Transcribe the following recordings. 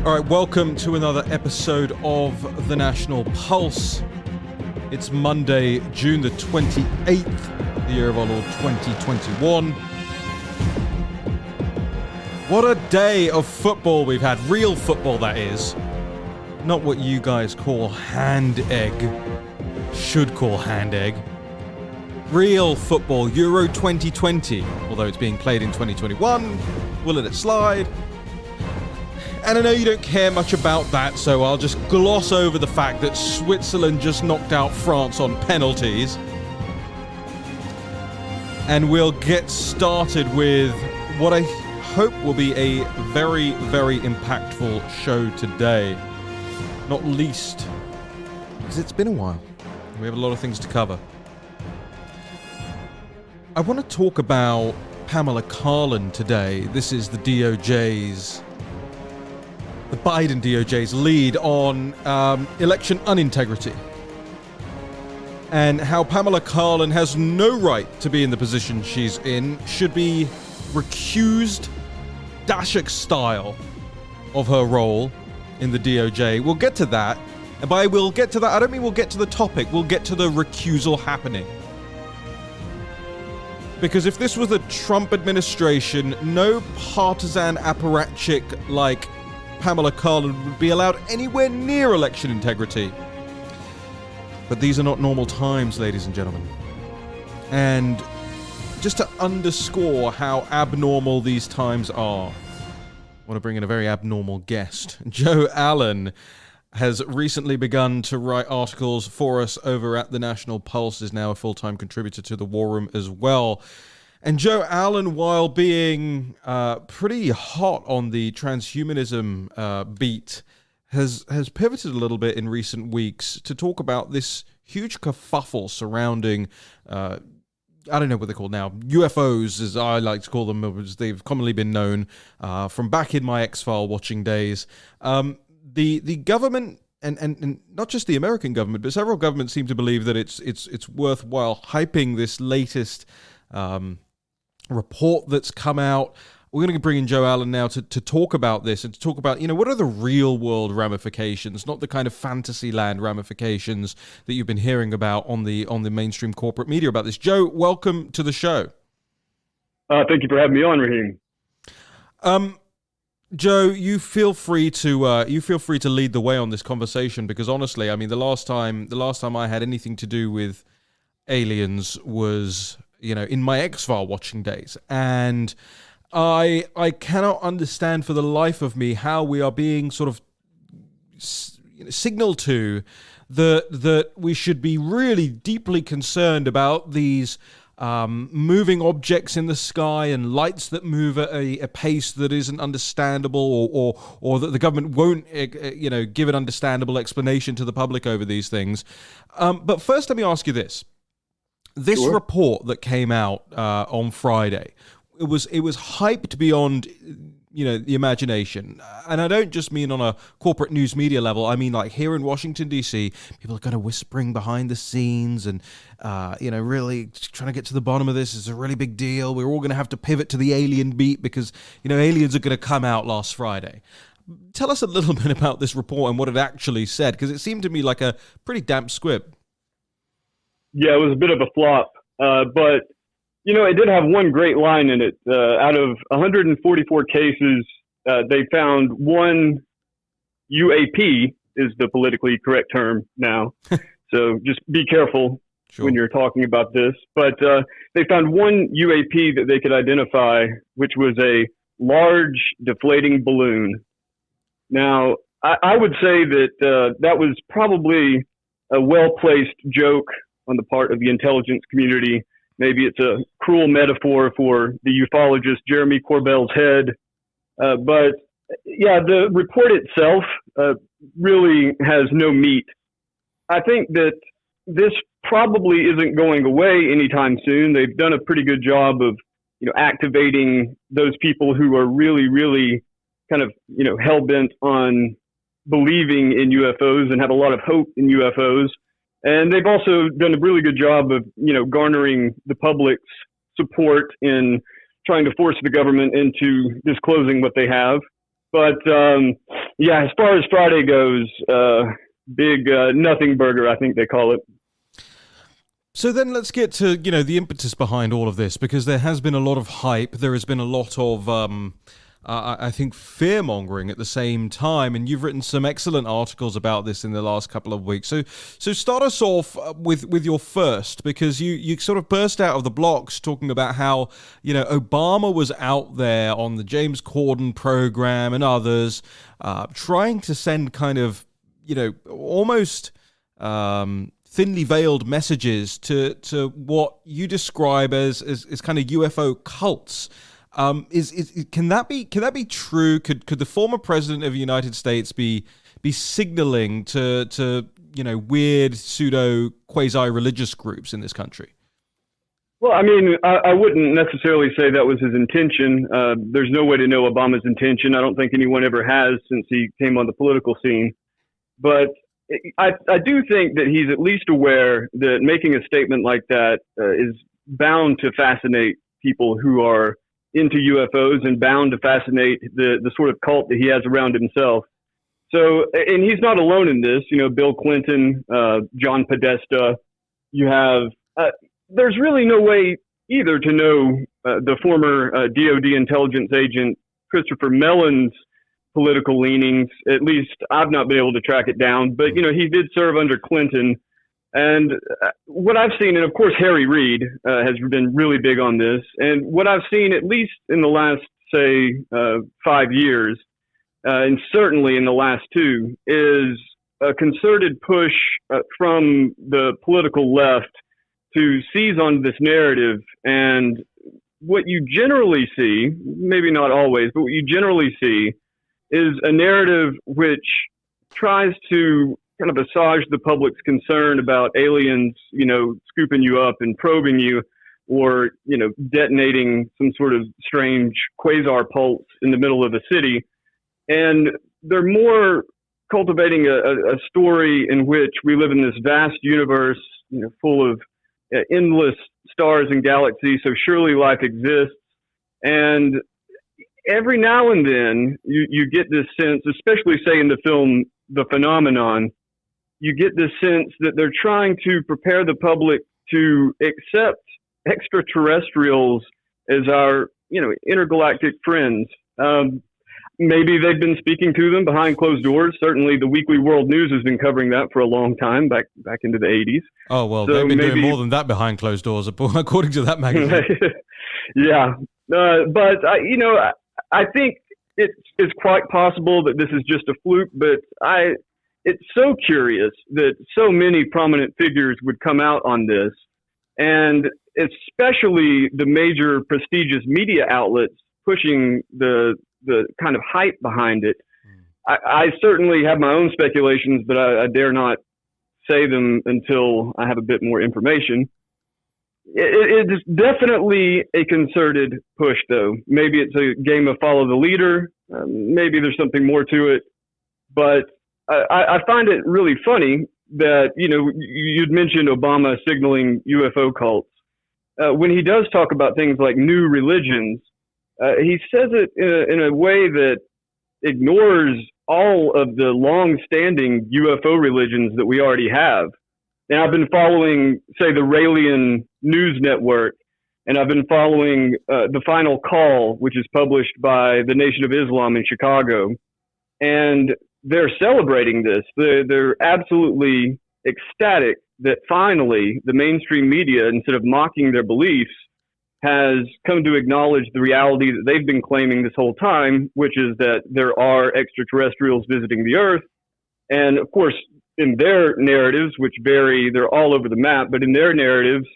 All right, welcome to another episode of The National Pulse. It's Monday, June the 28th, the year of our Lord 2021. What a day of football we've had. Real football, that is. Not what you guys call hand egg. Should call hand egg. Real football, Euro 2020. Although it's being played in 2021. We'll let it slide. And I know you don't care much about that, so I'll just gloss over the fact that Switzerland just knocked out France on penalties. And we'll get started with what I hope will be a very, very impactful show today. Not least because it's been a while. We have a lot of things to cover. I want to talk about Pamela Karlan today. This is the Biden DOJ's lead on election unintegrity, and how Pamela Karlan has no right to be in the position she's in, should be recused, Daszak style, of her role in the DOJ. We'll get to that, and by we'll get to that, I don't mean we'll get to the topic, we'll get to the recusal happening. Because if this was the Trump administration, no partisan apparatchik like Pamela Karlan would be allowed anywhere near election integrity. But these are not normal times, ladies and gentlemen. And just to underscore how abnormal these times are, I want to bring in a very abnormal guest. Joe Allen has recently begun to write articles for us over at The National Pulse, is now a full-time contributor to The War Room as well. And Joe Allen, while being pretty hot on the transhumanism beat, has pivoted a little bit in recent weeks to talk about this huge kerfuffle surrounding, I don't know what they're called now, UFOs, as I like to call them, as they've commonly been known from back in my X-File watching days. The government, and not just the American government, but several governments seem to believe that it's worthwhile hyping this latest report that's come out. We're going to bring in Joe Allen now to talk about this and to talk about, what are the real world ramifications, not the kind of fantasy land ramifications that you've been hearing about on the mainstream corporate media about this. Joe, welcome to the show. Thank you for having me on, Raheem. Joe, you feel free to lead the way on this conversation, because honestly, I mean, the last time I had anything to do with aliens was, in my X-File watching days, and I cannot understand for the life of me how we are being sort of signaled to that we should be really deeply concerned about these moving objects in the sky and lights that move at a pace that isn't understandable, or that the government won't give an understandable explanation to the public over these things. But first, let me ask you this. This Sure. report that came out on Friday, it was hyped beyond the imagination, and I don't just mean on a corporate news media level. I mean, like here in Washington D.C., people are kind of whispering behind the scenes and really trying to get to the bottom of this. It's a really big deal. We're all going to have to pivot to the alien beat because aliens are going to come out last Friday. Tell us a little bit about this report and what it actually said, because it seemed to me like a pretty damp squib. Yeah, it was a bit of a flop, but it did have one great line in it. Out of 144 cases, they found one UAP, is the politically correct term now. So just be careful when you're talking about this. But they found one UAP that they could identify, which was a large deflating balloon. Now, I would say that that was probably a well-placed joke on the part of the intelligence community. Maybe it's a cruel metaphor for the ufologist Jeremy Corbell's head. But yeah, the report itself really has no meat. I think that this probably isn't going away anytime soon. They've done a pretty good job of, activating those people who are really, really kind of, hell-bent on believing in UFOs and have a lot of hope in UFOs. And they've also done a really good job of, garnering the public's support in trying to force the government into disclosing what they have. But yeah, as far as Friday goes, big nothing burger, I think they call it. So then let's get to, the impetus behind all of this, because there has been a lot of hype. There has been a lot of, I think, fear-mongering at the same time, and you've written some excellent articles about this in the last couple of weeks. So start us off with your first, because you sort of burst out of the blocks talking about how, Obama was out there on the James Corden program and others, trying to send kind of, almost thinly veiled messages to what you describe as kind of UFO cults. Can that be true? Could the former president of the United States be signaling to weird pseudo quasi religious groups in this country? Well, I mean, I wouldn't necessarily say that was his intention. There's no way to know Obama's intention. I don't think anyone ever has since he came on the political scene. But I do think that he's at least aware that making a statement like that is bound to fascinate people who are into UFOs and bound to fascinate the sort of cult that he has around himself. So, and he's not alone in this. Bill Clinton, John Podesta. You have. There's really no way either to know the former DOD intelligence agent Christopher Mellon's political leanings. At least I've not been able to track it down, but he did serve under Clinton. And what I've seen, and of course Harry Reid has been really big on this, and what I've seen at least in the last, say, 5 years, and certainly in the last 2, is a concerted push from the political left to seize on this narrative. And what you generally see, maybe not always, but what you generally see is a narrative which tries to kind of assuage the public's concern about aliens, scooping you up and probing you, or, detonating some sort of strange quasar pulse in the middle of the city. And they're more cultivating a story in which we live in this vast universe, full of endless stars and galaxies. So surely life exists. And every now and then you get this sense, especially say in the film The Phenomenon, you get this sense that they're trying to prepare the public to accept extraterrestrials as our, intergalactic friends. Maybe they've been speaking to them behind closed doors. Certainly the Weekly World News has been covering that for a long time, back into the 80s. Oh, well, so they've been doing more than that behind closed doors, according to that magazine. Yeah. But, I think it's quite possible that this is just a fluke, but it's so curious that so many prominent figures would come out on this, and especially the major prestigious media outlets pushing the kind of hype behind it. I certainly have my own speculations, but I dare not say them until I have a bit more information. It is definitely a concerted push, though. Maybe it's a game of follow the leader. Maybe there's something more to it. But I find it really funny that, you'd mentioned Obama signaling UFO cults. When he does talk about things like new religions, he says it in a way that ignores all of the long-standing UFO religions that we already have. And I've been following, say, the Raelian News Network, and I've been following The Final Call, which is published by the Nation of Islam in Chicago. And they're celebrating this. They're absolutely ecstatic that finally the mainstream media, instead of mocking their beliefs, has come to acknowledge the reality that they've been claiming this whole time, which is that there are extraterrestrials visiting the Earth. And of course, in their narratives, which vary, they're all over the map, but in their narratives,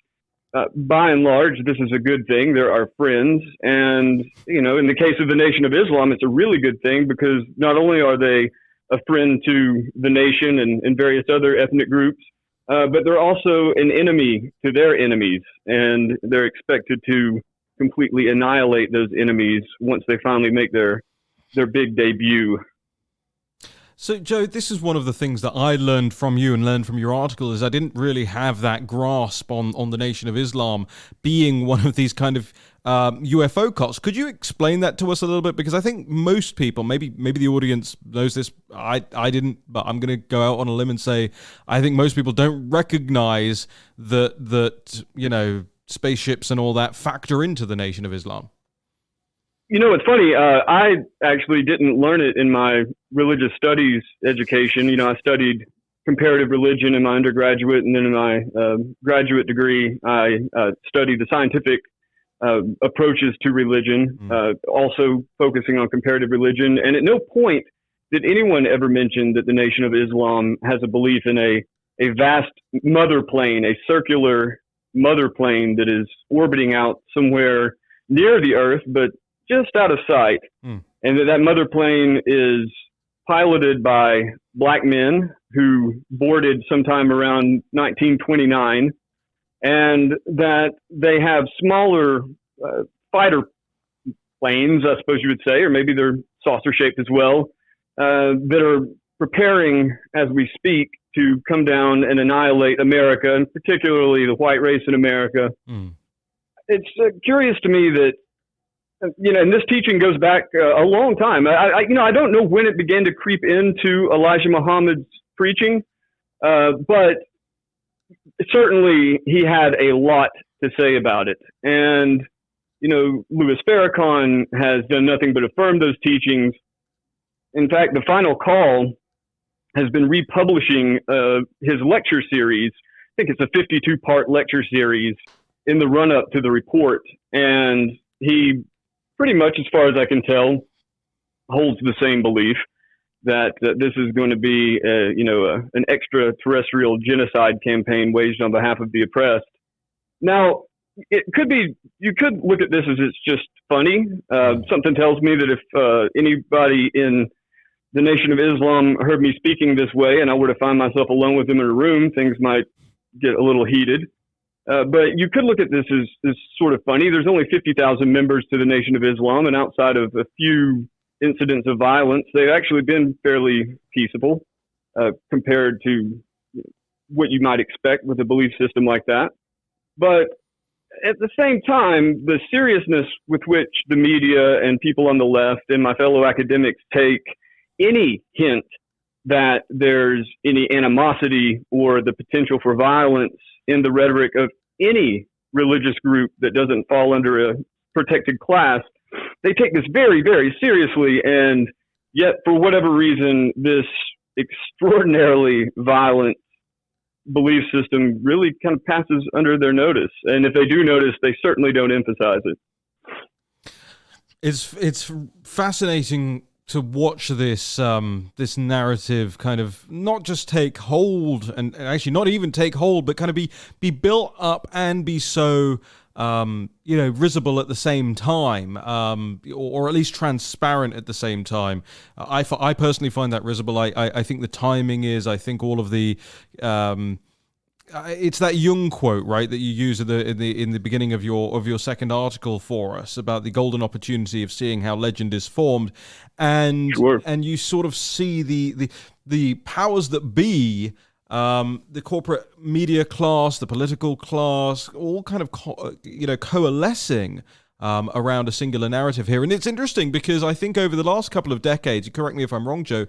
by and large, this is a good thing. They're our friends. And, in the case of the Nation of Islam, it's a really good thing because not only are they a friend to the nation and various other ethnic groups, but they're also an enemy to their enemies. And they're expected to completely annihilate those enemies once they finally make their big debut. So, Joe, this is one of the things that I learned from you and learned from your article is I didn't really have that grasp on the Nation of Islam being one of these kind of UFO cults. Could you explain that to us a little bit? Because I think most people, maybe the audience knows this. I didn't, but I'm going to go out on a limb and say I think most people don't recognize that spaceships and all that factor into the Nation of Islam. It's funny. I actually didn't learn it in my religious studies education. I studied comparative religion in my undergraduate, and then in my graduate degree, I studied the scientific approaches to religion, also focusing on comparative religion. And at no point did anyone ever mention that the Nation of Islam has a belief in a vast mother plane, a circular mother plane that is orbiting out somewhere near the Earth, but just out of sight. And that mother plane is piloted by black men who boarded sometime around 1929, and that they have smaller fighter planes, I suppose you would say, or maybe they're saucer-shaped as well, that are preparing as we speak to come down and annihilate America, and particularly the white race in America. It's curious to me that, and this teaching goes back a long time. I don't know when it began to creep into Elijah Muhammad's preaching, but certainly he had a lot to say about it. And, Louis Farrakhan has done nothing but affirm those teachings. In fact, the Final Call has been republishing his lecture series. I think it's a 52-part lecture series in the run-up to the report. And he pretty much, as far as I can tell, holds the same belief that this is going to be, an extraterrestrial genocide campaign waged on behalf of the oppressed. Now, it could be, you could look at this as it's just funny. Something tells me that if anybody in the Nation of Islam heard me speaking this way and I were to find myself alone with them in a room, things might get a little heated. But you could look at this as sort of funny. There's only 50,000 members to the Nation of Islam, and outside of a few incidents of violence, they've actually been fairly peaceable compared to what you might expect with a belief system like that. But at the same time, the seriousness with which the media and people on the left and my fellow academics take any hint that there's any animosity or the potential for violence in the rhetoric of any religious group that doesn't fall under a protected class, they take this very, very seriously. And yet, for whatever reason, this extraordinarily violent belief system really kind of passes under their notice. And if they do notice, they certainly don't emphasize it. It's fascinating to watch this this narrative kind of not just take hold, and actually not even take hold, but kind of be built up and be so risible at the same time, or at least transparent at the same time. I personally find that risible. I think the timing is. I think all of the. It's that Jung quote, right, that you use in the beginning of your second article for us about the golden opportunity of seeing how legend is formed, and Sure. and you sort of see the powers that be, the corporate media class, the political class, all kind of coalescing around a singular narrative here. And it's interesting because I think over the last couple of decades, correct me if I'm wrong, Joe,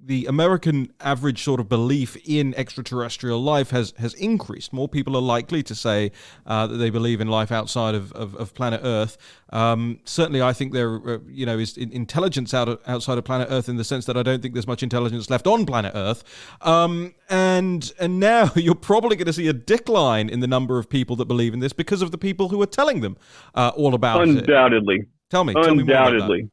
the American average sort of belief in extraterrestrial life has increased. More people are likely to say that they believe in life outside of planet Earth. Certainly, I think there is intelligence outside of planet Earth in the sense that I don't think there's much intelligence left on planet Earth. And now you're probably going to see a decline in the number of people that believe in this because of the people who are telling them all about it. Undoubtedly. Tell me more about Undoubtedly. that.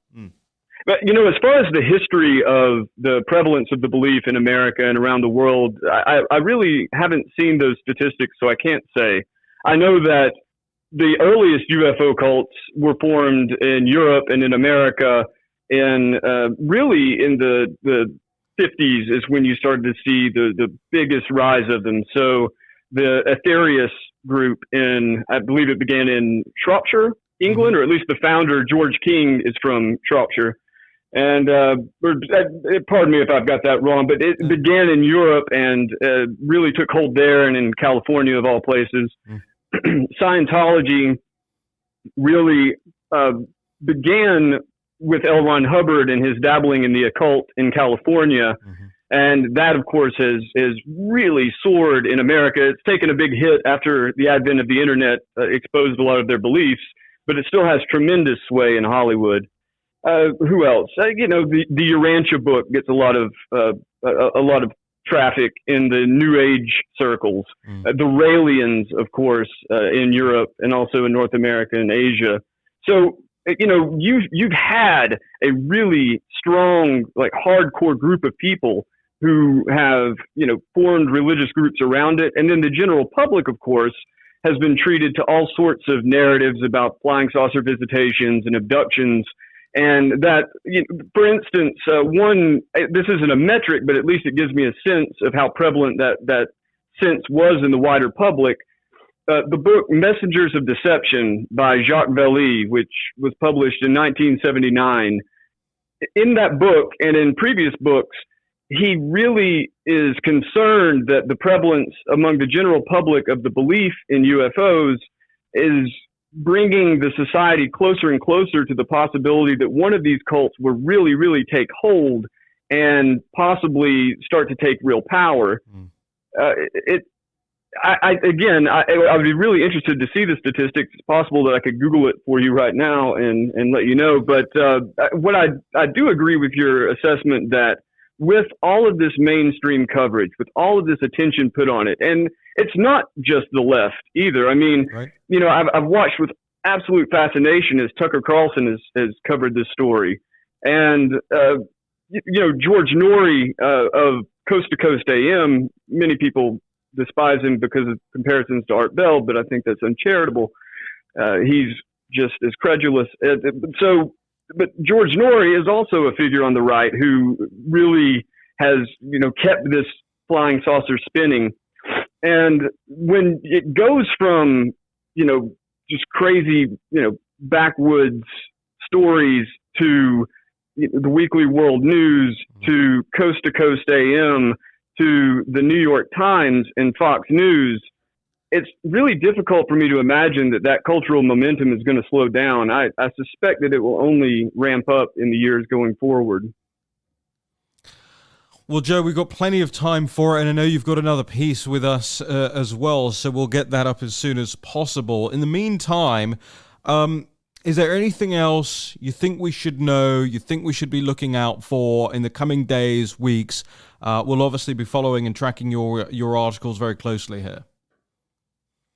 But, as far as the history of the prevalence of the belief in America and around the world, I really haven't seen those statistics, so I can't say. I know that the earliest UFO cults were formed in Europe and in America, and really in the 50s is when you started to see the biggest rise of them. So the Aetherius group I believe it began in Shropshire, England, or at least the founder, George King, is from Shropshire. And pardon me if I've got that wrong, but it began in Europe and really took hold there and in California, of all places. Scientology really began with L. Ron Hubbard and his dabbling in the occult in California. Mm-hmm. And that, of course, has really soared in America. It's taken a big hit after the advent of the internet exposed a lot of their beliefs, but it still has tremendous sway in Hollywood. Who else? The Urantia book gets a lot of traffic in the New Age circles. The Raelians, of course, in Europe and also in North America and Asia. So, you've had a really strong, like hardcore group of people who have, formed religious groups around it. And then the general public, of course, has been treated to all sorts of narratives about flying saucer visitations and abductions. And that, for instance, this isn't a metric, but at least it gives me a sense of how prevalent that sense was in the wider public. The book Messengers of Deception by Jacques Vallée, which was published in 1979, in that book and in previous books, he really is concerned that the prevalence among the general public of the belief in UFOs is bringing the society closer and closer to the possibility that one of these cults will really, really take hold and possibly start to take real power. I would be really interested to see the statistics. It's possible that I could Google it for you right now and let you know. But what I do agree with your assessment that with all of this mainstream coverage, with all of this attention put on it, and it's not just the left either. I mean, right. I've watched with absolute fascination as Tucker Carlson has covered this story. And, George Norrie of Coast to Coast AM, many people despise him because of comparisons to Art Bell, but I think that's uncharitable. He's just as credulous. But George Norrie is also a figure on the right who really has, kept this flying saucer spinning. And when it goes from, just crazy, backwoods stories to the Weekly World News, to Coast AM, to the New York Times and Fox News, it's really difficult for me to imagine that cultural momentum is going to slow down. I suspect that it will only ramp up in the years going forward. Well, Joe, we've got plenty of time for it, and I know you've got another piece with us as well, so we'll get that up as soon as possible. In the meantime, is there anything else you think we should know, you think we should be looking out for in the coming days, weeks? We'll obviously be following and tracking your articles very closely here.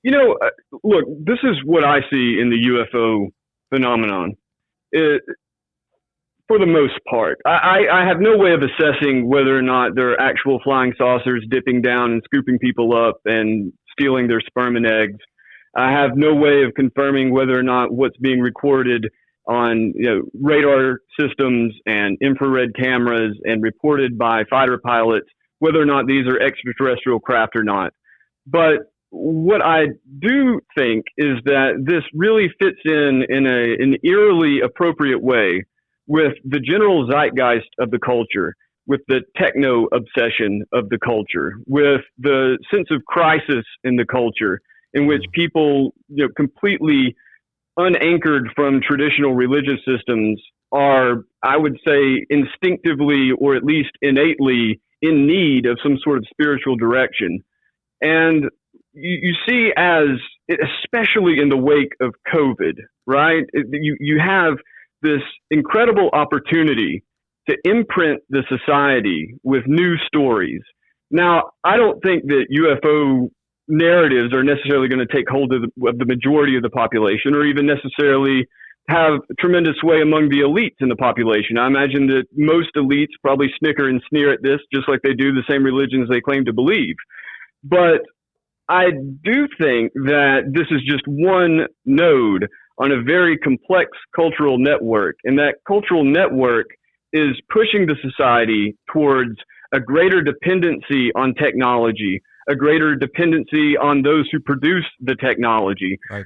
Look, this is what I see in the UFO phenomenon. For the most part, I have no way of assessing whether or not there are actual flying saucers dipping down and scooping people up and stealing their sperm and eggs. I have no way of confirming whether or not what's being recorded on radar systems and infrared cameras and reported by fighter pilots, whether or not these are extraterrestrial craft or not. But what I do think is that this really fits in an eerily appropriate way with the general zeitgeist of the culture, with the techno obsession of the culture, with the sense of crisis in the culture, in which people, completely unanchored from traditional religious systems are, I would say, instinctively or at least innately in need of some sort of spiritual direction. And you see, especially in the wake of COVID, right? You have this incredible opportunity to imprint the society with new stories. Now, I don't think that UFO narratives are necessarily going to take hold of the majority of the population, or even necessarily have tremendous sway among the elites in the population. I imagine that most elites probably snicker and sneer at this, just like they do the same religions they claim to believe. But I do think that this is just one node on a very complex cultural network, and that cultural network is pushing the society towards a greater dependency on technology, a greater dependency on those who produce the technology. Right.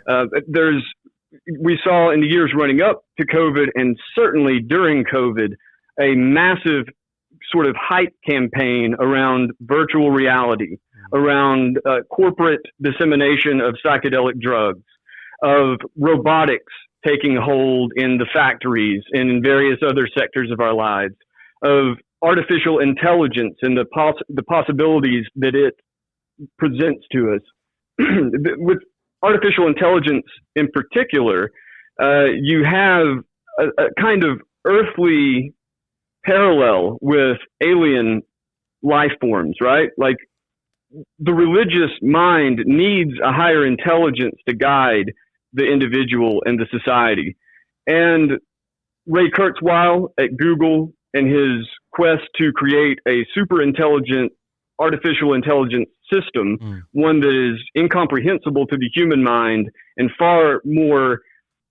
We saw in the years running up to COVID, and certainly during COVID, a massive sort of hype campaign around virtual reality, around corporate dissemination of psychedelic drugs, of robotics taking hold in the factories and in various other sectors of our lives, of artificial intelligence and the possibilities that it presents to us. With artificial intelligence in particular, you have a kind of earthly parallel with alien life forms, right? Like, the religious mind needs a higher intelligence to guide the individual and the society. And Ray Kurzweil at Google, and his quest to create a super intelligent artificial intelligence system, one that is incomprehensible to the human mind and far more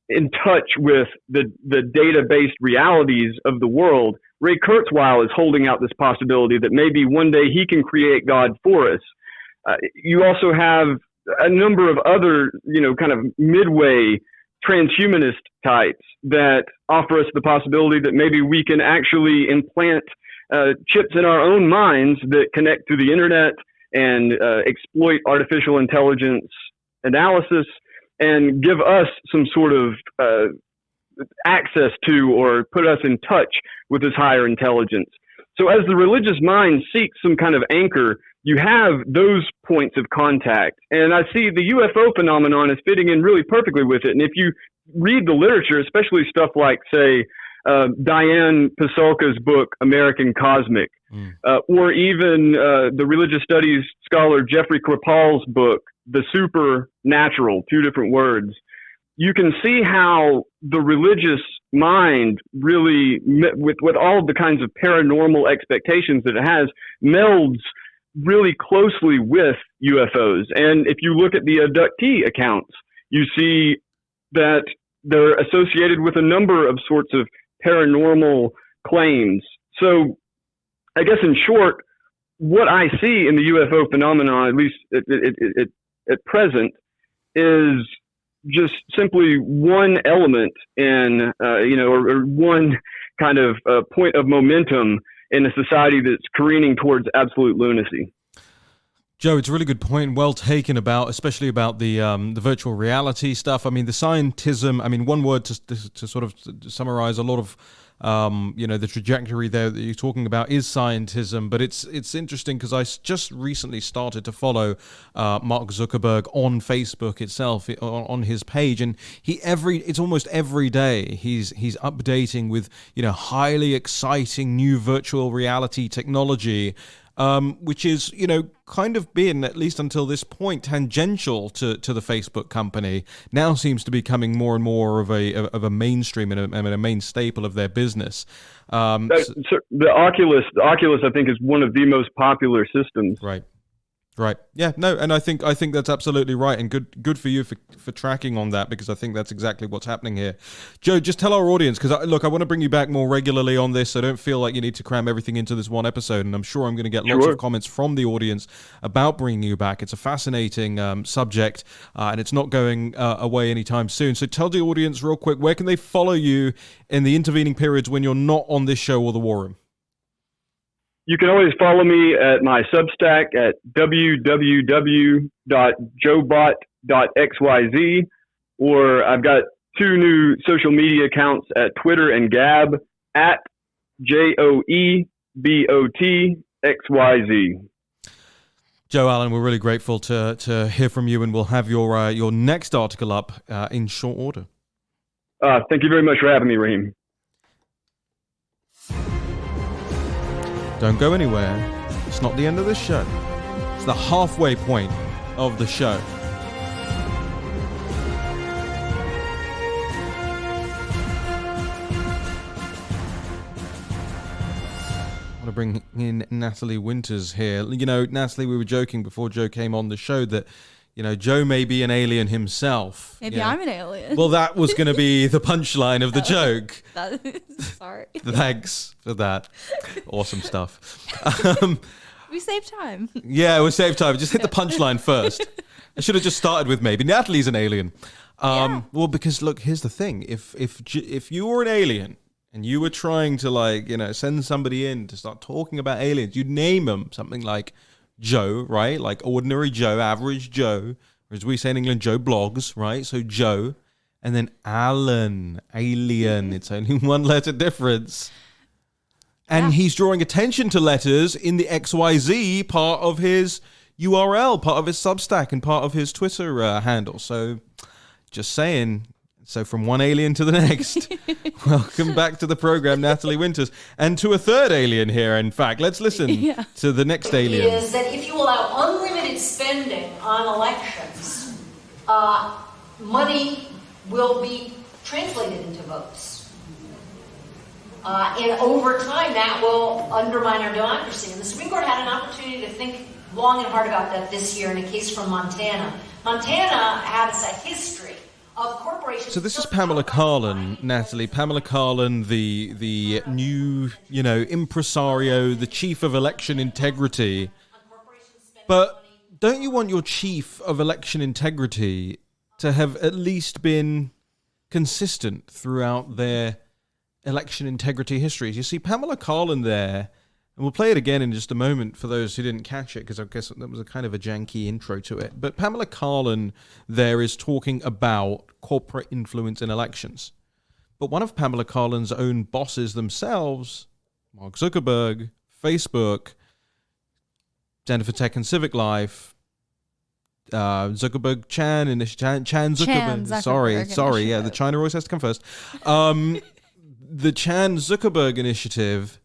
in touch with the data-based realities of the world. Ray Kurzweil is holding out this possibility that maybe one day he can create God for us. You also have a number of other, kind of midway transhumanist types that offer us the possibility that maybe we can actually implant chips in our own minds that connect to the internet and exploit artificial intelligence analysis and give us some sort of access to or put us in touch with this higher intelligence. So as the religious mind seeks some kind of anchor, you have those points of contact. And I see the UFO phenomenon is fitting in really perfectly with it. And if you read the literature, especially stuff like, say, Diane Pasulka's book, American Cosmic, or even the religious studies scholar Jeffrey Kripal's book, The Supernatural, two different words, you can see how the religious mind really, with all the kinds of paranormal expectations that it has, melds really closely with UFOs. And if you look at the abductee accounts, you see that they're associated with a number of sorts of paranormal claims. So I guess in short, what I see in the UFO phenomenon, at least at present, is just simply one element in, or one kind of point of momentum in a society that's careening towards absolute lunacy. Joe, it's a really good point, well taken, especially about the virtual reality stuff. I mean, the scientism. I mean, one word to sort of summarize a lot of the trajectory there that you're talking about is scientism. But it's interesting because I just recently started to follow Mark Zuckerberg on Facebook itself, on his page, and it's almost every day he's updating with highly exciting new virtual reality technology. Which is, kind of been, at least until this point, tangential to the Facebook company, now seems to be becoming more and more of a mainstream and a main staple of their business. The Oculus, I think, is one of the most popular systems. Right. Yeah. No. And I think that's absolutely right, and good for you for tracking on that, because I think that's exactly what's happening here. Joe, just tell our audience, because I want to bring you back more regularly on this. So don't feel like you need to cram everything into this one episode. And I'm sure I'm going to get lots of comments from the audience about bringing you back. It's a fascinating subject, and it's not going away anytime soon. So tell the audience real quick, where can they follow you in the intervening periods when you're not on this show or the War Room? You can always follow me at my Substack at www.joebot.xyz, or I've got two new social media accounts at Twitter and Gab at JOEBOTXYZ. Joe Allen, we're really grateful to hear from you, and we'll have your next article up in short order. Thank you very much for having me, Raheem. Don't go anywhere. It's not the end of the show. It's the halfway point of the show. I want to bring in Natalie Winters here. Natalie, we were joking before Joe came on the show that Joe may be an alien himself. Maybe I'm an alien. Well, that was going to be the punchline of the joke. Sorry. Thanks for that. Awesome stuff. We saved time. Yeah, we saved time. Just hit the punchline first. I should have just started with maybe Natalie's an alien. Well, because look, here's the thing. If you were an alien and you were trying to send somebody in to start talking about aliens, you'd name them something like Joe, right? Like ordinary Joe, average Joe, or as we say in England, Joe blogs, right? So Joe, and then Alan, alien. It's only one letter difference. And he's drawing attention to letters in the XYZ part of his URL, part of his Substack, and part of his Twitter handle. So just saying. So from one alien to the next. Welcome back to the program, Natalie Winters. And to a third alien here, in fact. Let's listen to the next alien. Is that if you allow unlimited spending on elections, money will be translated into votes. And over time, that will undermine our democracy. And the Supreme Court had an opportunity to think long and hard about that this year in a case from Montana. Montana has a history of corporations. So this is Pamela Karlan, Natalie. Pamela Karlan, the new, impresario, the chief of election integrity. But don't you want your chief of election integrity to have at least been consistent throughout their election integrity histories? You see, Pamela Karlan there, and we'll play it again in just a moment for those who didn't catch it, because I guess that was a kind of a janky intro to it. But Pamela Karlan there is talking about corporate influence in elections. But one of Pamela Karlan's own bosses themselves, Mark Zuckerberg, Facebook, Center for Tech and Civic Life, Zuckerberg Chan Zuckerberg. Sorry, yeah, the China always has to come first. The Chan Zuckerberg initiative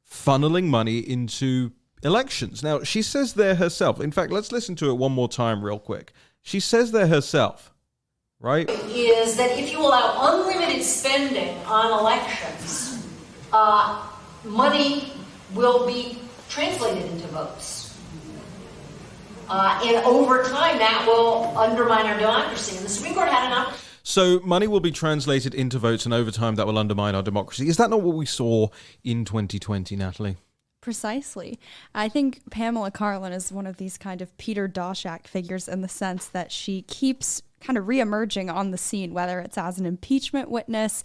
funneling money into elections. Now, she says there herself, in fact, let's listen to it one more time real quick. She says there herself, right? Is that if you allow unlimited spending on elections, money will be translated into votes. And over time, that will undermine our democracy. And the Supreme Court had an opportunity. So money will be translated into votes, and over time that will undermine our democracy. Is that not what we saw in 2020, Natalie? Precisely. I think Pamela Karlan is one of these kind of Peter Daszak figures in the sense that she keeps kind of reemerging on the scene, whether it's as an impeachment witness,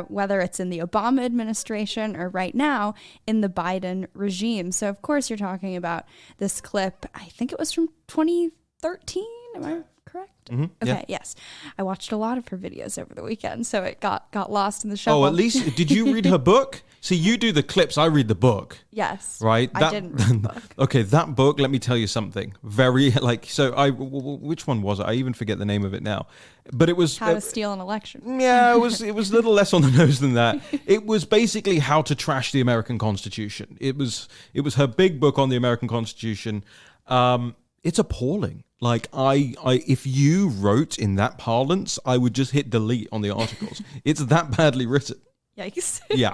whether it's in the Obama administration, or right now in the Biden regime. So, of course, you're talking about this clip. I think it was from 2013. Am I correct? Mm-hmm, okay, yes. I watched a lot of her videos over the weekend, so it got lost in the shuffle. Oh, at least, did you read her book? See, you do the clips, I read the book. Yes. Right? I didn't read the book. Okay, that book, let me tell you something. Which one was it? I even forget the name of it now. But it was... How to Steal an Election. Yeah, it was a little less on the nose than that. It was basically how to trash the American Constitution. It was her big book on the American Constitution. It's appalling. Like, if you wrote in that parlance, I would just hit delete on the articles. It's that badly written. Yikes. Yeah.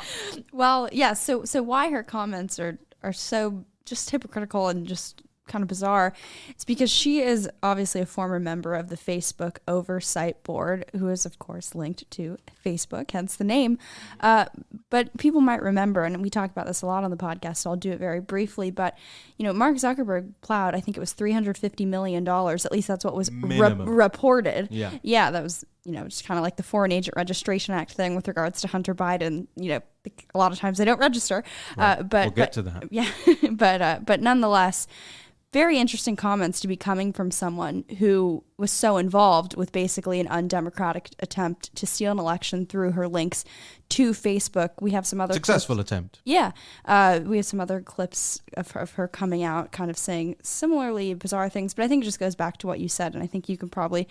Well, yeah, so why her comments are so just hypocritical and just kind of bizarre, it's because she is obviously a former member of the Facebook Oversight Board, who is, of course, linked to Facebook, hence the name. But people might remember, and we talk about this a lot on the podcast, so I'll do it very briefly, but, Mark Zuckerberg plowed, I think it was $350 million, at least that's what was reported. Yeah. Yeah, that was, just kind of like the Foreign Agent Registration Act thing with regards to Hunter Biden. A lot of times they don't register. Right. We'll get to that. Yeah, but nonetheless, very interesting comments to be coming from someone who was so involved with basically an undemocratic attempt to steal an election through her links to Facebook. We have some other successful attempt. Yeah. We have some other clips of her coming out kind of saying similarly bizarre things, but I think it just goes back to what you said, and I think you can probably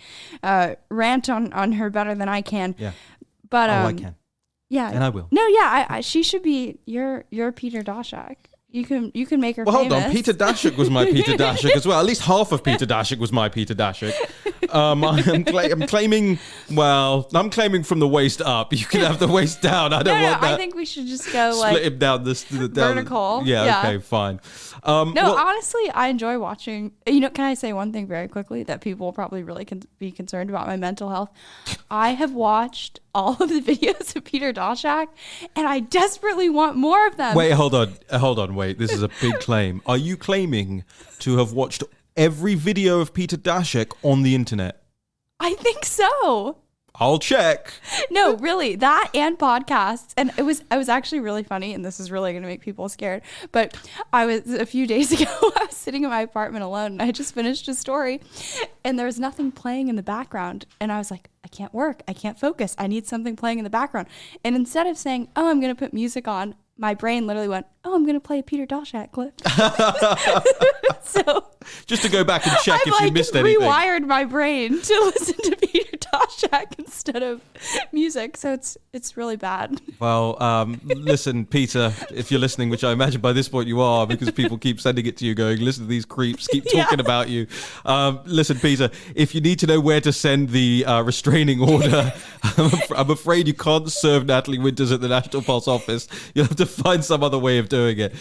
rant on her better than I can. Yeah. But I can. Yeah. And I will. No, yeah, I she should be your Peter Daszak. You can make her famous. Hold on. Peter Daszak was my Peter Daszak as well. At least half of Peter Daszak was my Peter Daszak. I'm claiming from the waist up. You can have the waist down. I don't want that. I think we should just go split him down vertical. Yeah. Okay. Fine. Honestly, I enjoy watching. Can I say one thing very quickly that people will probably really be concerned about my mental health? I have watched all of the videos of Peter Daszak, and I desperately want more of them. Wait, hold on. Wait, this is a big claim. Are you claiming to have watched every video of Peter Daszak on the internet? I think so. I'll check. No, really, that and podcasts. And I was actually really funny, and this is really going to make people scared. But a few days ago, I was sitting in my apartment alone, and I just finished a story, and there was nothing playing in the background. And I was like, I can't work. I can't focus. I need something playing in the background. And instead of saying, oh, I'm going to put music on, my brain literally went, oh, I'm going to play a Peter Daszak clip. So just to go back and check if you missed anything. I've rewired my brain to listen to Peter Daszak instead of music. So it's really bad. Well, listen, Peter, if you're listening, which I imagine by this point you are, because people keep sending it to you going, listen to these creeps, keep talking about you. Listen, Peter, if you need to know where to send the restraining order, I'm afraid you can't serve Natalie Winters at the National Pulse office. You'll have to find some other way of doing it.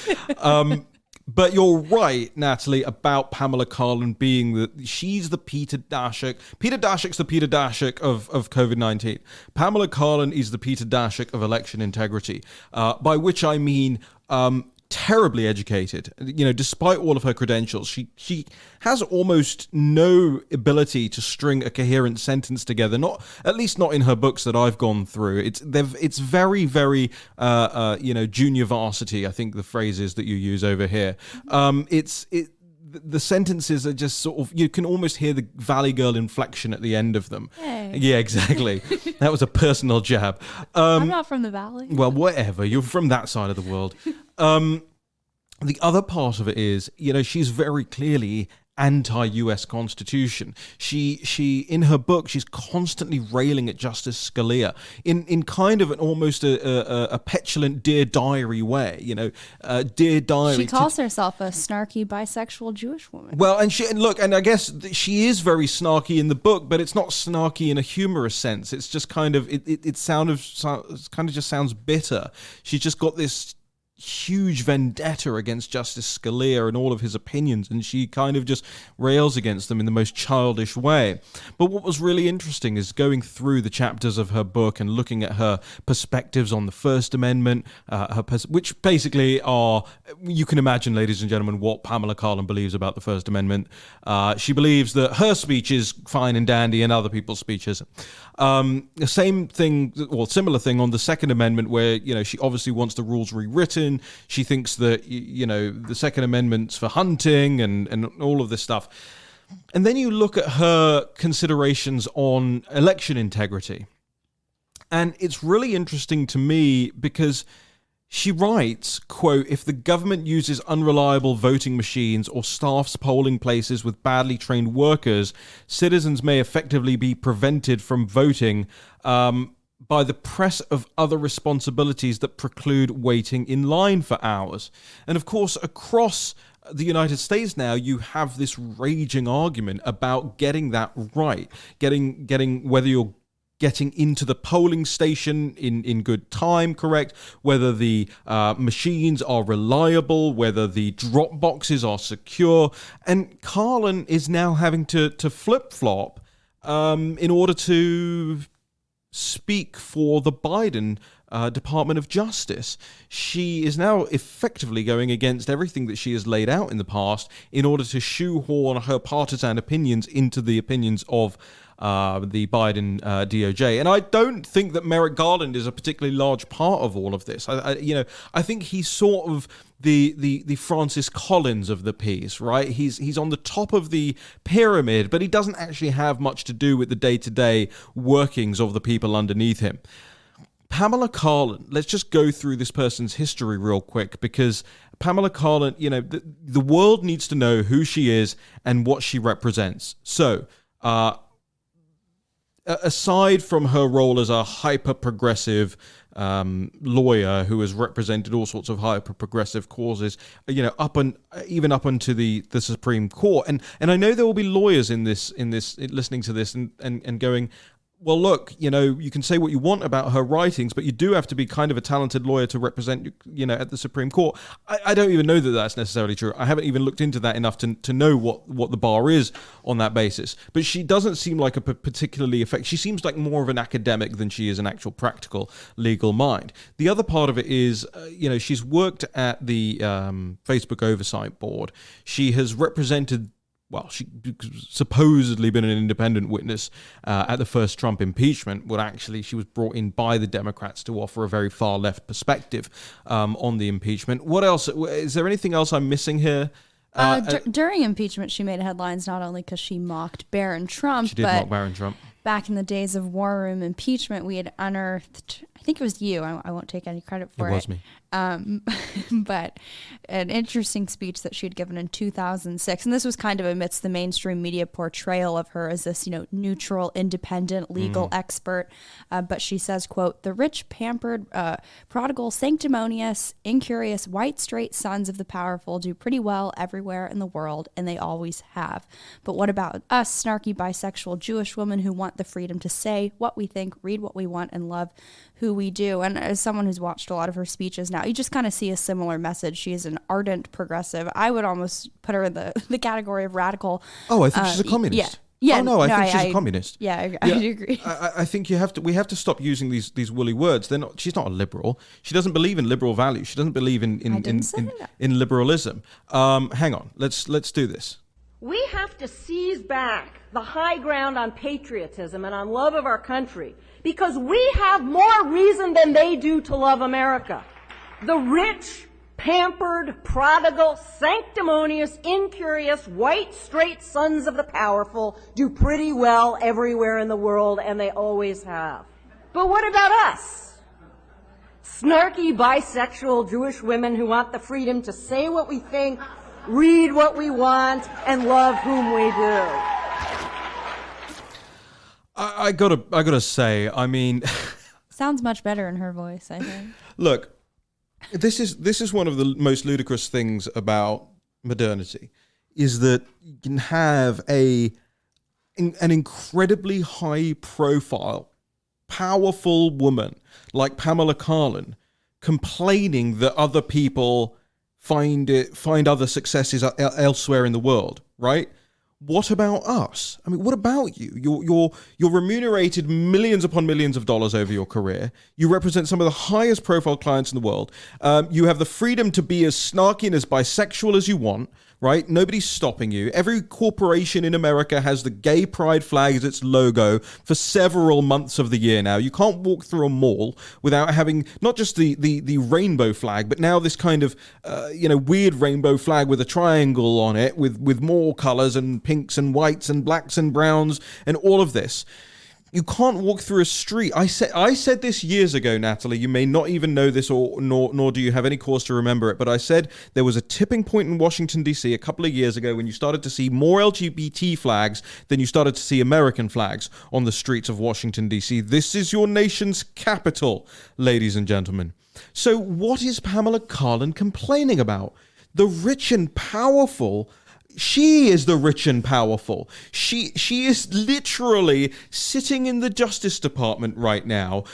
But you're right, Natalie, about Pamela Karlan being she's the Peter Daszak. Peter Daszak's the Peter Daszak of COVID-19. Pamela Karlan is the Peter Daszak of election integrity, by which I mean terribly educated. You know, despite all of her credentials, she has almost no ability to string a coherent sentence together. Not, at least not in her books that I've gone through. It's very, very junior varsity, I think the phrase is that you use over here. The sentences are just sort of, you can almost hear the Valley Girl inflection at the end of them. Hey. Yeah, exactly. That was a personal jab. I'm not from the Valley. Well, whatever. You're from that side of the world. The other part of it is, you know, she's very clearly anti-US Constitution. She in her book, she's constantly railing at Justice Scalia in kind of an almost a petulant Dear Diary way. You know, Dear Diary. She calls herself a snarky bisexual Jewish woman. Well, and I guess she is very snarky in the book, but it's not snarky in a humorous sense. It's just kind of it kind of just sounds bitter. She's just got this huge vendetta against Justice Scalia and all of his opinions, and she kind of just rails against them in the most childish way. But what was really interesting is going through the chapters of her book and looking at her perspectives on the First Amendment, which basically are, you can imagine, ladies and gentlemen, what Pamela Karlan believes about the First Amendment. She believes that her speech is fine and dandy and other people's speech isn't. The same thing, or similar thing on the Second Amendment, where, you know, she obviously wants the rules rewritten. She thinks that, you know, the Second Amendment's for hunting and all of this stuff. And then you look at her considerations on election integrity. And it's really interesting to me because she writes, quote, if the government uses unreliable voting machines or staffs polling places with badly trained workers, citizens may effectively be prevented from voting by the press of other responsibilities that preclude waiting in line for hours. And of course, across the United States now, you have this raging argument about getting that right, getting whether you're getting into the polling station in good time, correct, whether the machines are reliable, whether the drop boxes are secure. And Karlan is now having to flip-flop in order to speak for the Biden Department of Justice. She is now effectively going against everything that she has laid out in the past in order to shoehorn her partisan opinions into the opinions of the Biden DOJ. And I don't think that Merrick Garland is a particularly large part of all of this. I think he's sort of the Francis Collins of the piece, right? He's on the top of the pyramid, but he doesn't actually have much to do with the day-to-day workings of the people underneath him. Pamela Karlan, let's just go through this person's history real quick, because Pamela Karlan, you know, the world needs to know who she is and what she represents. So, aside from her role as a hyper-progressive lawyer who has represented all sorts of hyper-progressive causes, you know, even up onto the Supreme Court, and I know there will be lawyers in this listening to this and going, well, look, you know, you can say what you want about her writings, but you do have to be kind of a talented lawyer to represent, you know, at the Supreme Court. I don't even know that that's necessarily true. I haven't even looked into that enough to know what the bar is on that basis. But she doesn't seem like a particularly effective. She seems like more of an academic than she is an actual practical legal mind. The other part of it is, you know, she's worked at the Facebook Oversight Board. She has represented she supposedly been an independent witness at the first Trump impeachment, well, actually, she was brought in by the Democrats to offer a very far left perspective on the impeachment. What else? Is there anything else I'm missing here? During impeachment, she made headlines not only because she mocked Barron Trump, she did mock Barron Trump. Back in the days of War Room impeachment, we had unearthed, I think it was you, I won't take any credit for it. It was me. But an interesting speech that she had given in 2006. And this was kind of amidst the mainstream media portrayal of her as this, neutral, independent legal expert. But she says, quote, "The rich, pampered, prodigal, sanctimonious, incurious, white, straight sons of the powerful do pretty well everywhere in the world, and they always have. But what about us, snarky, bisexual Jewish women who want the freedom to say what we think, read what we want, and love who we do?" And as someone who's watched a lot of her speeches now, you just kind of see a similar message. She is an ardent progressive. I would almost put her in the category of radical. Oh, I think she's a communist. Yeah. Oh no, I think she's a communist. Yeah, I agree. I think we have to stop using these woolly words. She's not a liberal. She doesn't believe in liberal values. She doesn't believe in liberalism. Hang on. Let's do this. We have to seize back the high ground on patriotism and on love of our country, because we have more reason than they do to love America. The rich, pampered, prodigal, sanctimonious, incurious, white, straight sons of the powerful do pretty well everywhere in the world, and they always have. But what about us? Snarky, bisexual Jewish women who want the freedom to say what we think, read what we want, and love whom we do. I gotta say, I mean, sounds much better in her voice, I think. Look, this is one of the most ludicrous things about modernity, is that you can have an incredibly high profile, powerful woman like Pamela Karlan complaining that other people find other successes elsewhere in the world, right? What about us? I mean, what about you? You're remunerated millions upon millions of dollars over your career. You represent some of the highest profile clients in the world. You have the freedom to be as snarky and as bisexual as you want, right? Nobody's stopping you. Every corporation in America has the gay pride flag as its logo for several months of the year now. You can't walk through a mall without having not just the rainbow flag, but now this kind of weird rainbow flag with a triangle on it with more colors and pinks and whites and blacks and browns and all of this. You can't walk through a street. I said this years ago, Natalie. You may not even know this, nor do you have any cause to remember it. But I said there was a tipping point in Washington, D.C. a couple of years ago when you started to see more LGBT flags than you started to see American flags on the streets of Washington, D.C. This is your nation's capital, ladies and gentlemen. So what is Pamela Karlan complaining about? The rich and powerful. She is the rich and powerful. She is literally sitting in the Justice Department right now,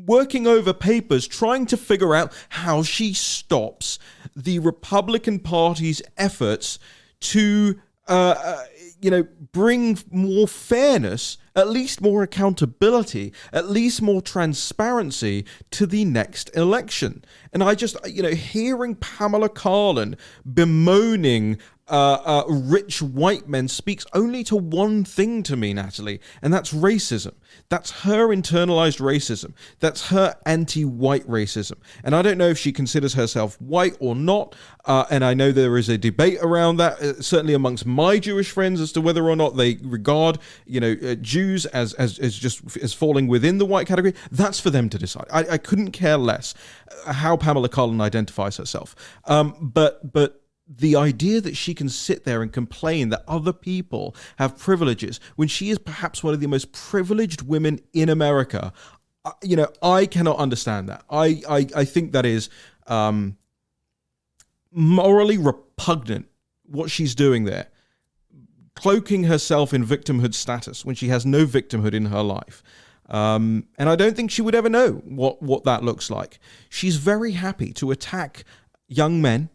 working over papers, trying to figure out how she stops the Republican Party's efforts to, bring more fairness, at least more accountability, at least more transparency to the next election. And I just, hearing Pamela Karlan bemoaning rich white men speaks only to one thing to me, Natalie, and that's racism. That's her internalized racism. That's her anti-white racism. And I don't know if she considers herself white or not, and I know there is a debate around that, certainly amongst my Jewish friends, as to whether or not they regard, Jews as falling within the white category. That's for them to decide. I couldn't care less how Pamela Karlan identifies herself. But the idea that she can sit there and complain that other people have privileges when she is perhaps one of the most privileged women in America, I cannot understand that. I think that is morally repugnant, what she's doing there, cloaking herself in victimhood status when she has no victimhood in her life. And I don't think she would ever know what that looks like. She's very happy to attack young men,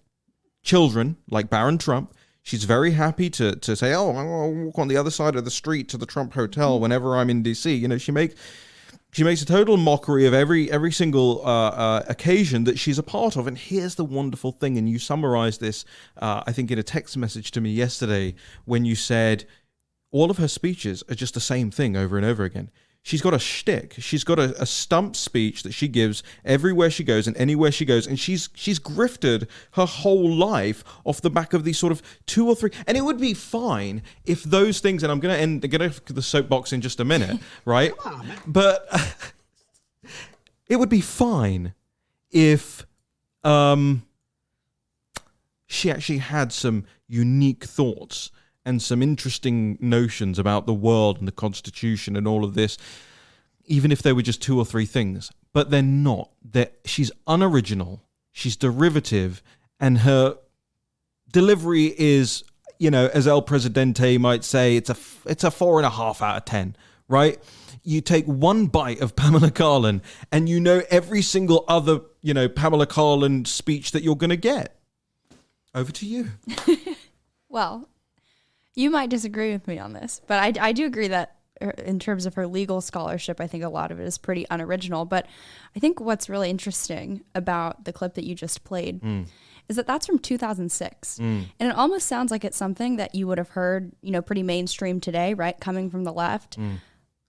children like Barron Trump. She's very happy to say, "Oh, I'll walk on the other side of the street to the Trump Hotel whenever I'm in DC." She She makes a total mockery of every single occasion that she's a part of. And here's the wonderful thing, and you summarized this, I think, in a text message to me yesterday when you said all of her speeches are just the same thing over and over again. She's got a shtick. She's got a stump speech that she gives everywhere she goes and anywhere she goes. And she's grifted her whole life off the back of these sort of 2 or 3. And it would be fine if those things, and I'm going to get the soapbox in just a minute, right? Come on, man. But it would be fine if she actually had some unique thoughts and some interesting notions about the world and the Constitution and all of this, even if they were just 2 or 3 things. But they're not. She's unoriginal, she's derivative, and her delivery is, as El Presidente might say, it's a 4.5 out of 10, right? You take one bite of Pamela Karlan and every single other, Pamela Karlan speech that you're going to get. Over to you. Well, you might disagree with me on this, but I do agree that in terms of her legal scholarship, I think a lot of it is pretty unoriginal. But I think what's really interesting about the clip that you just played is that that's from 2006. And it almost sounds like it's something that you would have heard, pretty mainstream today, right? Coming from the left.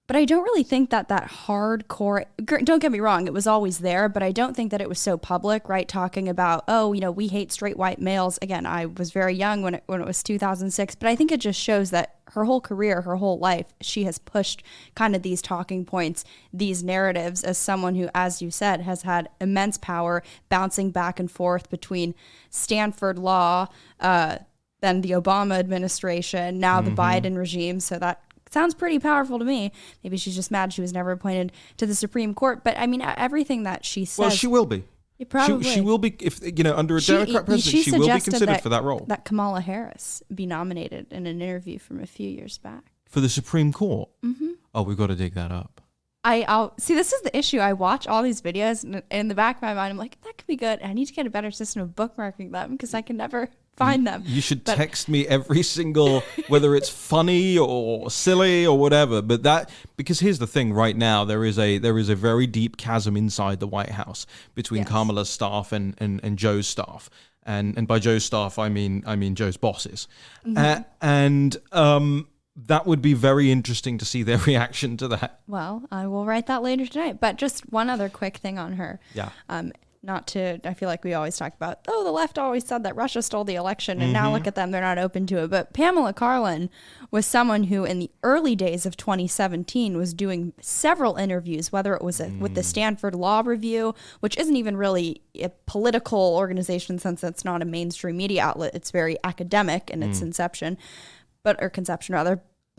But I don't really think that hardcore, don't get me wrong, it was always there, but I don't think that it was so public, right? Talking about, we hate straight white males. Again, I was very young when it was 2006, but I think it just shows that her whole career, her whole life, she has pushed kind of these talking points, these narratives as someone who, as you said, has had immense power bouncing back and forth between Stanford law, then the Obama administration, now the Biden regime. So that sounds pretty powerful to me. Maybe she's just mad she was never appointed to the Supreme Court. But I mean, everything that she says. Well, she will be. Probably. She will be, if under a Democrat president, she will be considered for that role. That Kamala Harris be nominated in an interview from a few years back. For the Supreme Court? Mm-hmm. Oh, we've got to dig that up. I'll see, this is the issue. I watch all these videos, and in the back of my mind, I'm like, that could be good. I need to get a better system of bookmarking them because I can never find them. You should text me every single, whether it's funny or silly or whatever. But because here's the thing: right now there is a very deep chasm inside the White House between Kamala's staff and Joe's staff, and by Joe's staff I mean Joe's bosses, that would be very interesting to see their reaction to that. Well, I will write that later tonight. But just one other quick thing on her. Yeah. I feel like we always talk about, the left always said that Russia stole the election, and now look at them, they're not open to it. But Pamela Karlan was someone who in the early days of 2017 was doing several interviews, whether it was with the Stanford Law Review, which isn't even really a political organization since it's not a mainstream media outlet. It's very academic in its conception, but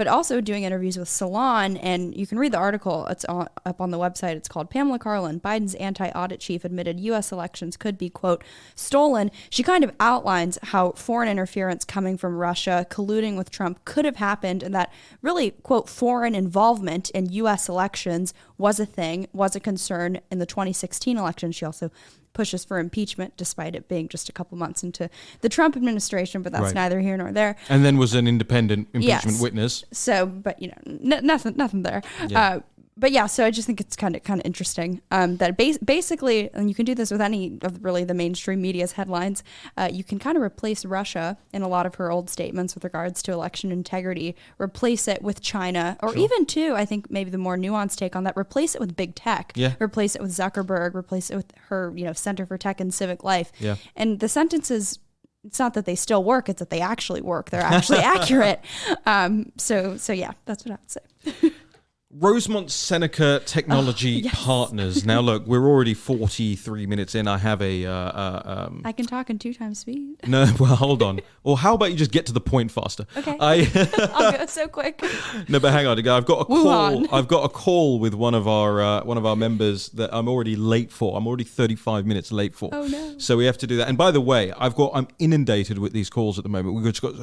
also doing interviews with Salon. And you can read the article. It's up on the website. It's called Pamela Karlan, Biden's anti-audit chief admitted U.S. elections could be, quote, stolen. She kind of outlines how foreign interference coming from Russia, colluding with Trump could have happened, and that really, quote, foreign involvement in U.S. elections was a thing, was a concern in the 2016 election. She also pushes for impeachment, despite it being just a couple months into the Trump administration, but that's neither here nor there. And then was an independent impeachment witness. So, but nothing there. Yeah. But yeah, so I just think it's kind of interesting that basically, and you can do this with any of really the mainstream media's headlines, you can kind of replace Russia in a lot of her old statements with regards to election integrity, replace it with China, or even too, I think maybe the more nuanced take on that, replace it with big tech, replace it with Zuckerberg, replace it with her, Center for Tech and Civic Life. Yeah. And the sentences, it's not that they still work, it's that they actually work. They're actually accurate. So yeah, that's what I would say. Rosemont Seneca Technology Partners. Now, look, we're already 43 minutes in. I have I can talk in 2 times speed. No, well, hold on. Or how about you just get to the point faster? Okay. I'll go so quick. No, but hang on. I've got a call. I've got a call with one of our members that I'm already late for. I'm already 35 minutes late for. Oh no. So we have to do that. And by the way, I'm inundated with these calls at the moment. We've just got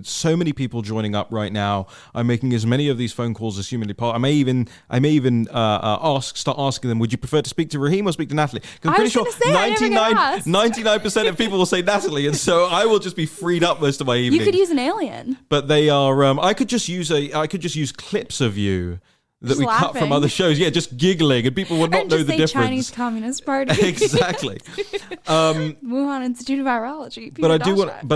so many people joining up right now. I'm making as many of these phone calls as humanly possible. I may even start asking them, would you prefer to speak to Raheem or speak to Natalie? Because I'm pretty sure 99% of people will say Natalie, and so I will just be freed up most of my evening. You could use an alien. But they are. I could just use clips of you that we cut from other shows. Yeah, just giggling, and people would not know the difference. Chinese Communist Party. Exactly. Wuhan Institute of Virology. But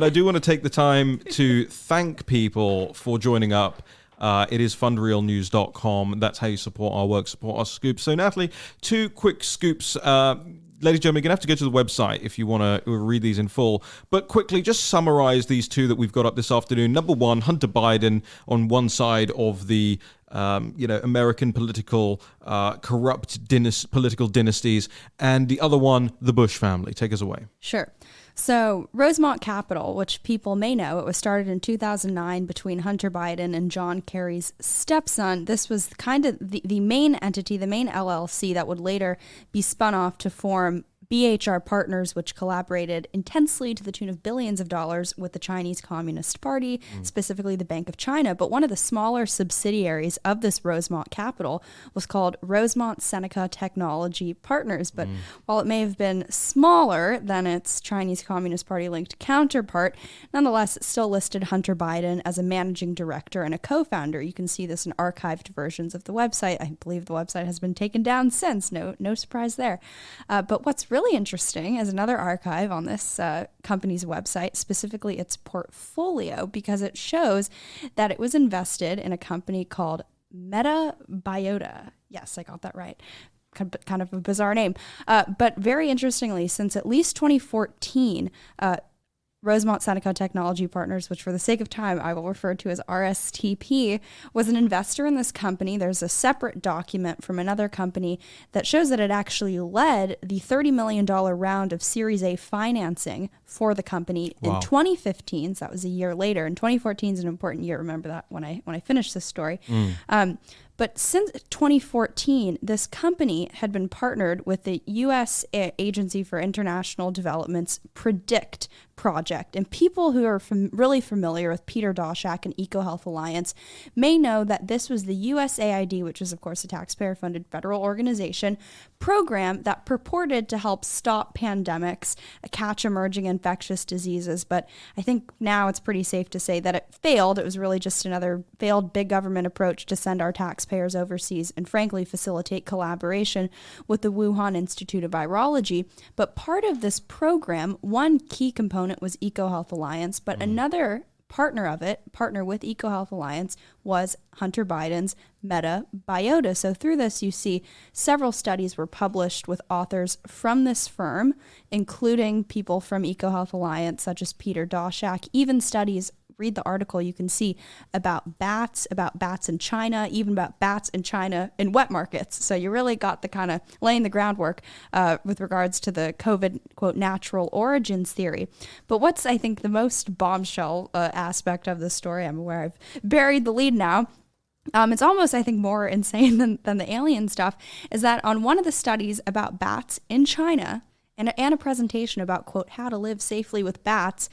I do want to take the time to thank people for joining up. It is fundrealnews.com. That's how you support our work, support our scoops. So, Natalie, 2 quick scoops. Ladies and gentlemen, you're going to have to go to the website if you want to read these in full. But quickly, just summarize these 2 that we've got up this afternoon. Number 1, Hunter Biden on one side of the American political corrupt political dynasties, and the other one, the Bush family. Take us away. Sure. So Rosemont Capital, which people may know, it was started in 2009 between Hunter Biden and John Kerry's stepson. This was kind of the main entity, the main LLC that would later be spun off to form BHR Partners, which collaborated intensely to the tune of billions of dollars with the Chinese Communist Party, specifically the Bank of China. But one of the smaller subsidiaries of this Rosemont Capital was called Rosemont Seneca Technology Partners. But while it may have been smaller than its Chinese Communist Party linked counterpart, nonetheless, it still listed Hunter Biden as a managing director and a co-founder. You can see this in archived versions of the website. I believe the website has been taken down since. No surprise there. But what's really interesting is another archive on this company's website, specifically its portfolio, because it shows that it was invested in a company called Metabiota. Yes, I got that right. Kind of a bizarre name. But very interestingly, since at least 2014, Rosemont Seneca Technology Partners, which for the sake of time I will refer to as RSTP, was an investor in this company. There's a separate document from another company that shows that it actually led the $30 million round of Series A financing for the company in 2015. So that was a year later. And 2014 is an important year. Remember that when I finished this story. But since 2014, this company had been partnered with the U.S. Agency for International Development's PREDICT project. And people who are really familiar with Peter Daszak and EcoHealth Alliance may know that this was the USAID, which is, of course, a taxpayer-funded federal organization, program that purported to help stop pandemics, catch emerging infectious diseases. But I think now it's pretty safe to say that it failed. It was really just another failed big government approach to send our taxpayers overseas and, frankly, facilitate collaboration with the Wuhan Institute of Virology. But part of this program, one key component was EcoHealth Alliance, but another partner with EcoHealth Alliance was Hunter Biden's Metabiota. So through this, you see several studies were published with authors from this firm, including people from EcoHealth Alliance, such as Peter Daszak, even studies, read the article, you can see about bats in China, even about bats in China in wet markets. So you really got the kind of laying the groundwork with regards to the COVID, quote, natural origins theory. But what's, I think, the most bombshell aspect of this story, I'm aware I've buried the lead now, it's almost, I think, more insane than the alien stuff, is that on one of the studies about bats in China and a presentation about, quote, how to live safely with bats,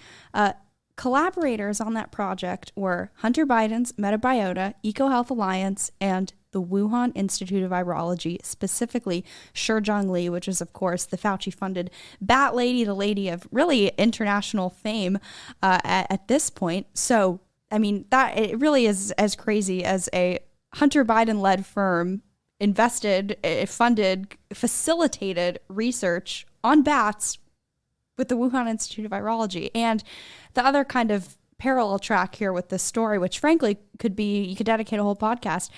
collaborators on that project were Hunter Biden's Metabiota, EcoHealth Alliance, and the Wuhan Institute of Virology, specifically Shizhong Li, which is, of course, the Fauci-funded bat lady, the lady of really international fame at this point. So, I mean, that it really is as crazy as a Hunter Biden-led firm invested, funded, facilitated research on bats with the Wuhan Institute of Virology. And the other kind of parallel track here with this story, which frankly you could dedicate a whole podcast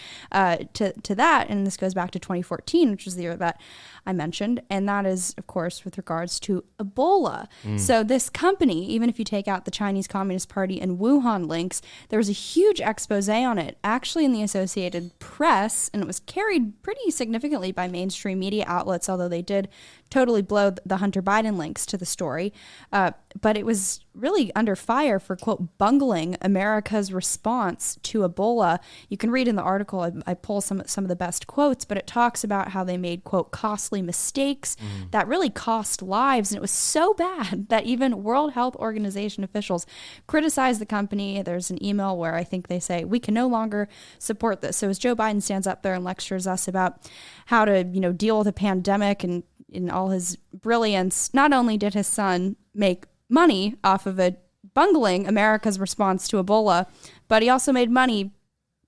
to that, and this goes back to 2014, which is the year that I mentioned, and that is, of course, with regards to Ebola. So this company, even if you take out the Chinese Communist Party and Wuhan links, there was a huge expose on it, actually in the Associated Press, and it was carried pretty significantly by mainstream media outlets, although they did totally blow the Hunter Biden links to the story. But it was really under fire for, quote, bungling America's response to Ebola. You can read in the article, I pull some of the best quotes, but it talks about how they made, quote, costly mistakes that really cost lives. And it was so bad that even World Health Organization officials criticized the company. There's an email where I think they say, we can no longer support this. So as Joe Biden stands up there and lectures us about how to, deal with a pandemic and in all his brilliance, not only did his son make money off of it, bungling America's response to Ebola, but he also made money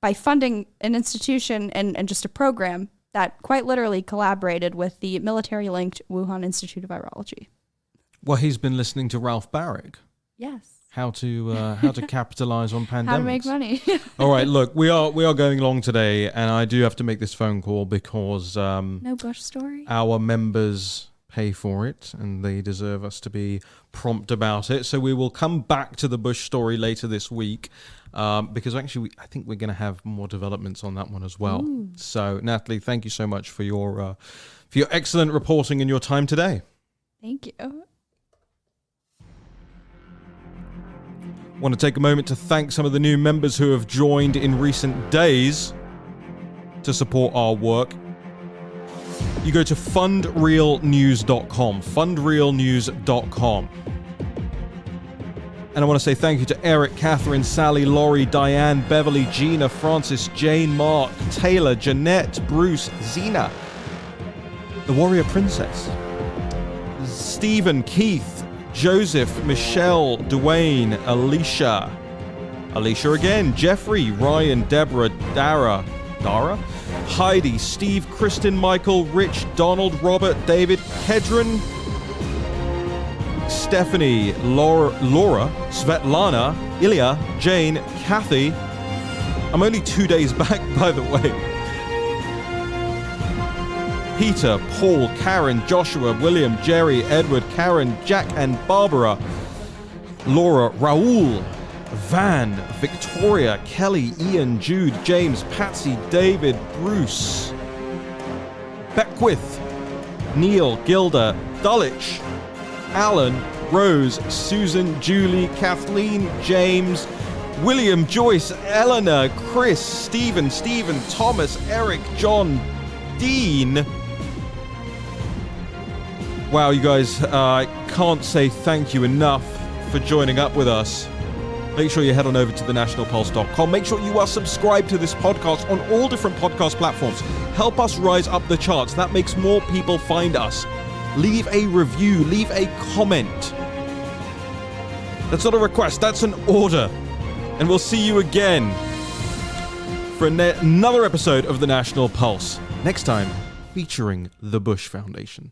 by by funding an institution and just a program that quite literally collaborated with the military-linked Wuhan Institute of Virology. Well, he's been listening to Ralph Barrick. Yes. How to capitalize on pandemics. How to make money. All right, look, we are going long today, and I do have to make this phone call because no Bush story. Our members pay for it, and they deserve us to be prompt about it. So we will come back to the Bush story later this week, because actually I think we're going to have more developments on that one as well. Ooh. So Natalie, thank you so much for your excellent reporting and your time today. Thank you. I want to take a moment to thank some of the new members who have joined in recent days to support our work. You go to fundrealnews.com, fundrealnews.com. And I want to say thank you to Eric, Catherine, Sally, Laurie, Diane, Beverly, Gina, Francis, Jane, Mark, Taylor, Jeanette, Bruce, Zena, the Warrior Princess, Stephen, Keith, Joseph, Michelle, Dwayne, Alicia again, Jeffrey, Ryan, Deborah, Dara, Heidi, Steve, Kristen, Michael, Rich, Donald, Robert, David, Kedron, Stephanie, Laura, Svetlana, Ilya, Jane, Kathy. I'm only 2 days back, by the way. Peter, Paul, Karen, Joshua, William, Jerry, Edward, Karen, Jack and Barbara, Laura, Raoul, Van, Victoria, Kelly, Ian, Jude, James, Patsy, David, Bruce, Beckwith, Neil, Gilda, Dulwich, Alan, Rose, Susan, Julie, Kathleen, James, William, Joyce, Eleanor, Chris, Stephen, Thomas, Eric, John, Dean. Wow, you guys, I can't say thank you enough for joining up with us. Make sure you head on over to thenationalpulse.com. Make sure you are subscribed to this podcast on all different podcast platforms. Help us rise up the charts. That makes more people find us. Leave a review, leave a comment. That's not a request, that's an order. And we'll see you again for another episode of The National Pulse. Next time, featuring the Bush Foundation.